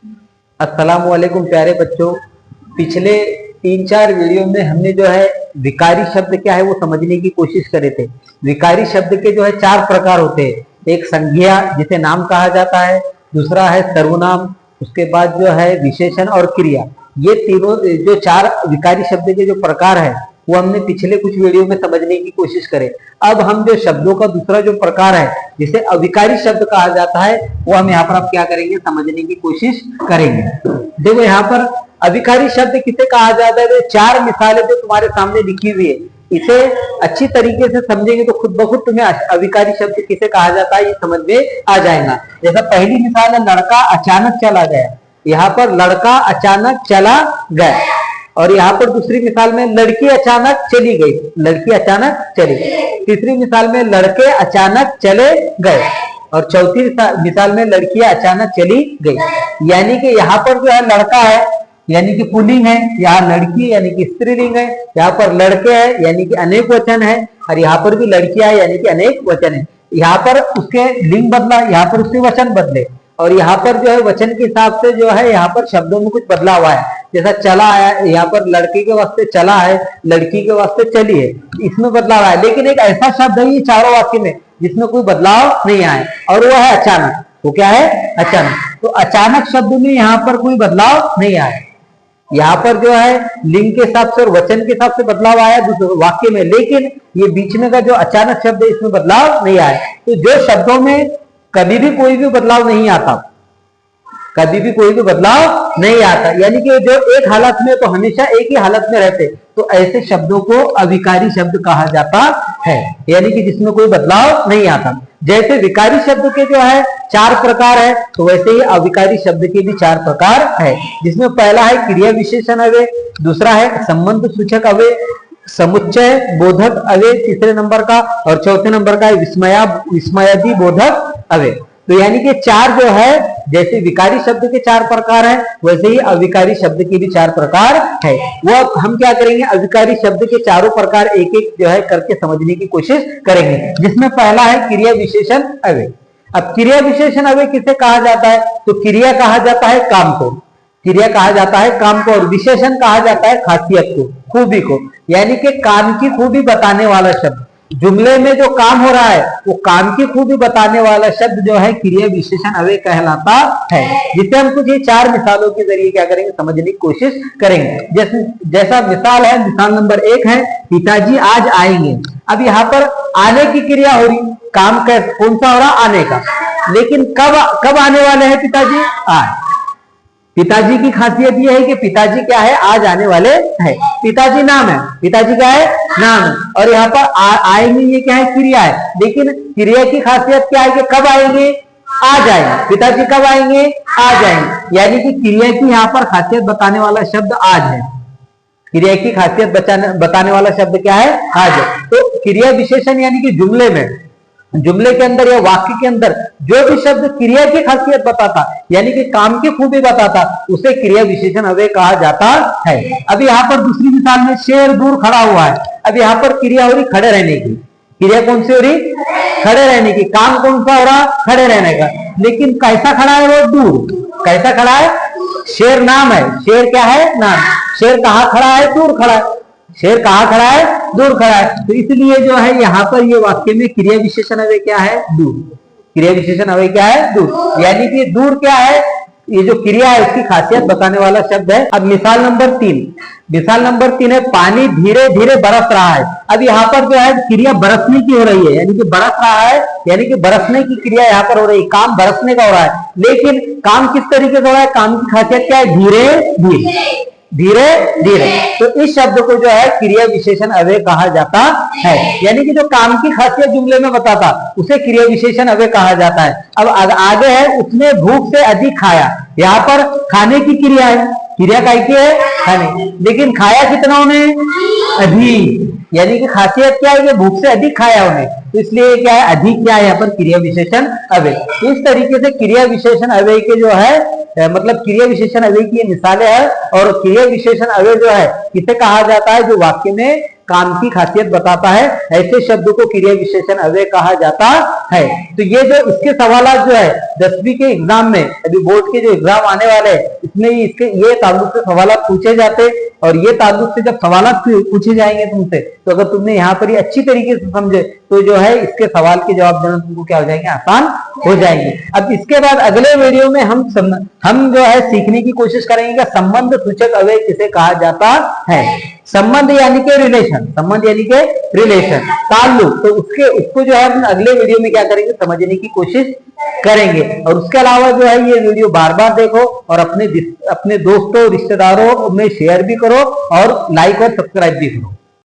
अस्सलाम वालेकुम प्यारे बच्चों। पिछले 3-4 वीडियो में हमने जो है विकारी शब्द क्या है वो समझने की कोशिश करे थे। विकारी शब्द के जो है 4 प्रकार होते हैं। एक संज्ञा जिसे नाम कहा जाता है, दूसरा है सर्वनाम, उसके बाद जो है विशेषण और क्रिया। ये तीनों जो 4 विकारी शब्द के जो प्रकार है वो हमने पिछले कुछ वीडियो में समझने की कोशिश करे। अब हम जो शब्दों का दूसरा जो प्रकार है जिसे अविकारी शब्द कहा जाता है वो हम यहाँ पर अब क्या करेंगे, समझने की कोशिश करेंगे। देखो यहाँ पर अविकारी शब्द किसे कहा जाता है, तो 4 मिसालें जो तुम्हारे सामने लिखी हुई है, इसे अच्छी तरीके से समझेंगे तो खुद ब खुद तुम्हें अविकारी शब्द किसे कहा जाता है ये समझ में आ जाएगा। जैसा पहली मिसाल है, लड़का अचानक चला गया। यहाँ पर लड़का अचानक चला गया। और यहाँ पर दूसरी मिसाल में लड़की अचानक चली गई, लड़की अचानक चली गई। तीसरी मिसाल में लड़के अचानक चले गए। और चौथी मिसाल में लड़कियां अचानक चली गई। यानी कि यहाँ पर जो है लड़का है यानी कि पुल्लिंग है, यहाँ लड़की यानी कि स्त्रीलिंग है, यहाँ पर लड़के है यानी कि अनेक वचन है, और यहाँ पर भी लड़कियां है यानी कि अनेक वचन है। यहाँ पर उसके लिंग बदला, यहाँ पर उसके वचन बदले, और यहाँ पर जो है वचन के हिसाब से जो है यहाँ पर शब्दों में कुछ बदला हुआ है। जैसा चला है, यहाँ पर लड़के के वास्ते चला है, लड़की के वास्ते चली है, इसमें बदलाव है। लेकिन एक ऐसा शब्द है ये चारों वाक्य में जिसमें कोई बदलाव नहीं आए, और वो है अचानक। वो क्या है? अचानक। तो अचानक शब्द में यहाँ पर कोई बदलाव नहीं आया। यहाँ पर जो है लिंग के हिसाब से और वचन के हिसाब से बदलाव आया वाक्य में, लेकिन ये बीच में का जो अचानक शब्द है इसमें बदलाव नहीं आया। तो जो शब्दों में कभी भी कोई भी बदलाव नहीं आता, कभी भी कोई भी बदलाव नहीं आता, यानी कि जो एक हालत में तो हमेशा एक ही हालत में रहते, तो ऐसे शब्दों को अविकारी शब्द कहा जाता है, यानी कि जिसमें कोई बदलाव नहीं आता। जैसे विकारी शब्द के जो है 4 प्रकार है, तो वैसे ही अविकारी शब्द के भी 4 प्रकार है, जिसमें पहला है क्रिया विशेषण अव्यय, दूसरा है संबंध सूचक अव्यय, समुच्चय बोधक अव्यय तीसरे नंबर का, और चौथे नंबर का है विस्मयादि बोधक अव्यय। तो यानी कि 4 जो है, जैसे विकारी शब्द के 4 प्रकार है वैसे ही अविकारी शब्द के भी 4 प्रकार है। वो अब हम क्या करेंगे, अविकारी शब्द के चारों प्रकार एक एक जो है करके समझने की कोशिश करेंगे, जिसमें पहला है क्रिया विशेषण अव्यय। अब क्रिया विशेषण अव्यय किसे कहा जाता है, तो क्रिया कहा जाता है काम को, क्रिया कहा जाता है काम को, और विशेषण कहा जाता है खासियत को, खूबी को, यानी कि काम की खूबी बताने वाला शब्द। जुमले में जो काम हो रहा है वो काम की खूबी बताने वाला शब्द जो है क्रिया विशेषण अव्यय कहलाता है, जिसे हम कुछ ये 4 मिसालों के जरिए क्या करेंगे, समझने की कोशिश करेंगे। जैसा मिसाल है, मिसाल नंबर 1 है, पिताजी आज आएंगे। अब यहाँ पर आने की क्रिया हो रही, काम कौन सा हो रहा, आने का, लेकिन कब आने वाले हैं पिताजी, आज। पिताजी की खासियत यह है कि पिताजी क्या है, आज आने वाले हैं। पिताजी नाम है, पिताजी क्या है, नाम है, और यहाँ पर आएंगे ये क्या है, क्रिया है, लेकिन क्रिया की खासियत क्या है कि कब आएंगे, आज आएंगे। पिताजी कब आएंगे, आज आएंगे, यानी कि क्रिया की यहाँ पर खासियत बताने वाला शब्द आज है। क्रिया की खासियत बताने वाला शब्द क्या है, आज है। तो क्रिया विशेषण यानी कि जुमले में, जुमले के अंदर या वाक्य के अंदर जो भी शब्द क्रिया की खासियत बताता, यानी कि काम की खूबी बताता, उसे क्रिया विशेषण अव्यय कहा जाता है। अब यहाँ पर दूसरी मिसाल में शेर दूर खड़ा हुआ है। अब यहाँ पर क्रिया हो रही खड़े रहने की, क्रिया कौन सी हो रही, खड़े रहने की, काम कौन सा हो रहा, खड़े रहने का, लेकिन कैसा खड़ा है वो, दूर। कैसा खड़ा है, शेर नाम है, शेर क्या है, नाम। शेर कहाँ खड़ा है, दूर खड़ा है, शेर कहाँ खड़ा है, दूर खड़ा है। तो इसलिए जो है यहाँ पर ये वाक्य में क्रिया विशेषण अव्यय क्या है, दूर। क्रिया विशेषण अव्यय क्या है, दूर, यानी कि दूर क्या है, ये जो क्रिया है उसकी खासियत बताने वाला शब्द है। अब मिसाल नंबर 3, मिसाल नंबर 3 है, पानी धीरे धीरे बरस रहा है। अब यहाँ पर जो है क्रिया बरसने की हो रही है, यानी कि बरस रहा है, यानी कि बरसने की क्रिया यहाँ पर हो रही है, काम बरसने का हो रहा है, लेकिन काम किस तरीके से हो रहा है, काम की खासियत क्या है, धीरे धीरे, धीरे धीरे। तो इस शब्द को जो है क्रिया विशेषण अव्यय कहा जाता है, यानी कि जो काम की खासियत जुमले में बताता उसे क्रिया विशेषण अव्यय कहा जाता है। अब आगे है, उसने भूख से अधिक खाया। यहाँ पर खाने की क्रिया है, क्रिया काय की है, खाने, लेकिन खाया कितना उन्हें, अधिक, यानी कि खासियत क्या है कि भूख से अधिक खाया उन्हें, तो इसलिए क्या है, अधिक क्या है यहाँ पर क्रिया विशेषण अव्यय। इस तरीके से क्रिया विशेषण अव्यय के जो है मतलब क्रिया विशेषण अव्यय की मिसालें हैं। और क्रिया विशेषण अव्यय जो है किसे कहा जाता है, जो वाक्य में काम की खासियत बताता है। ऐसे शब्द को क्रिया विशेषण अव्यय कहा जाता है। तो ये जो इसके सवाल जो है 10वीं के एग्जाम में, अभी बोर्ड के जो एग्जाम आने वाले हैं इसमें इसके ये ताल्लुक से सवाल पूछे जाते, और ये ताल्लुक से जब सवाल पूछे जाएंगे तुमसे, तो अगर तुमने यहाँ पर अच्छी तरीके से समझे तो जो है इसके सवाल के जवाब देना तुमको क्या हो जाएंगे, आसान हो जाएंगे। अब इसके बाद अगले वीडियो में हम जो है सीखने की कोशिश करेंगे कि संबंध सूचक अव्यय किसे कहा जाता है। संबंध यानी कि रिलेशन, संबंध यानी कि रिलेशन, ताल्लुक, तो उसको जो है हम अगले वीडियो में क्या करेंगे, समझने की कोशिश करेंगे। और उसके अलावा जो है ये वीडियो बार बार देखो और अपने दोस्तों रिश्तेदारों में शेयर भी करो और लाइक और सब्सक्राइब भी करो।